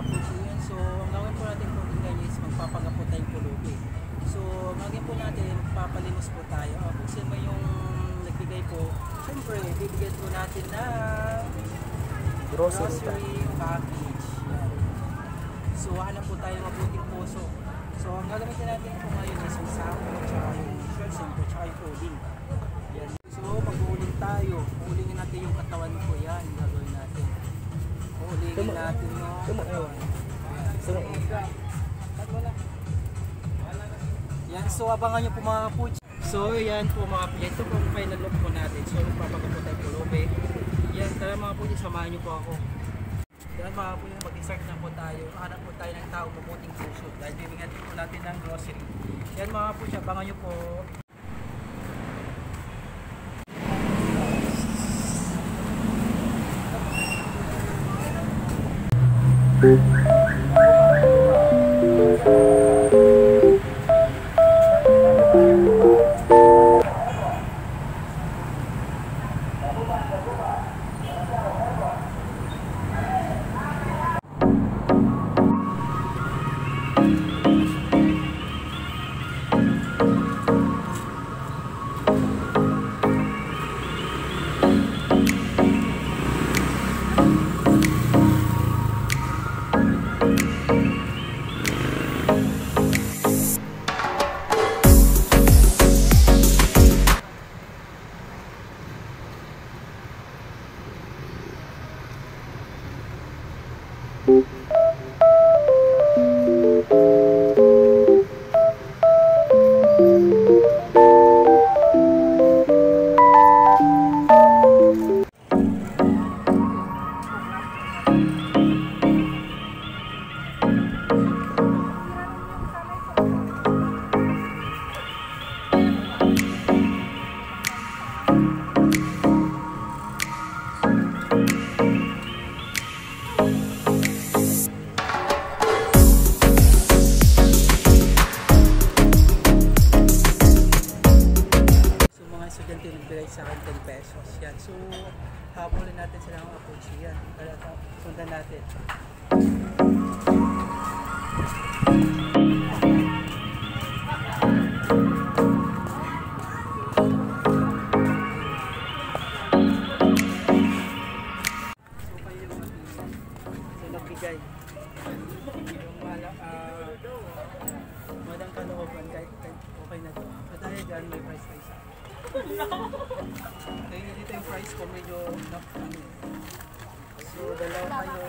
kapuso yan. So, ang gawin po natin po ngayon is magpapaga po tayong pulubi. So, ang gawin po natin, papalinis po tayo. Kung sino yung nagbigay po, syempre, bibigyan po natin na grocery package. Yan. So, hanap po tayo mabuting puso. So, ang gagamitin natin po ngayon is yung sako, tsaka yung shorts, tsaka yung uling. Yan. So, pag-uuling tayo, uulingin natin yung katawan ko. Yan, gagawin natin. Uulingin natin yung katawan. Yan, so abangan nyo po mga kapuchi. So, yan po mga kapuchi. Ito po ang final look po natin. So, magpapaga po tayo pulubi. Yan, tara mga kapuchi, samahan nyo po ako. Yan mga kapuchi, mag-start na po tayo. Hanap po tayo ng tao mabuting puso. Dahil bibigyan po natin ng grocery. Yan mga kapuchi, abangan nyo po. Nagbigay sa akin 10 pesos. Yan. So, habulin natin sila ng kapuchi. Yan. Sundan natin. So, kayo yung nagbigay. Yung madang kalooban kahit okay na to. So, dahil dyan may price tayo sa kaya dito yung price ko medyo so dalawa kayo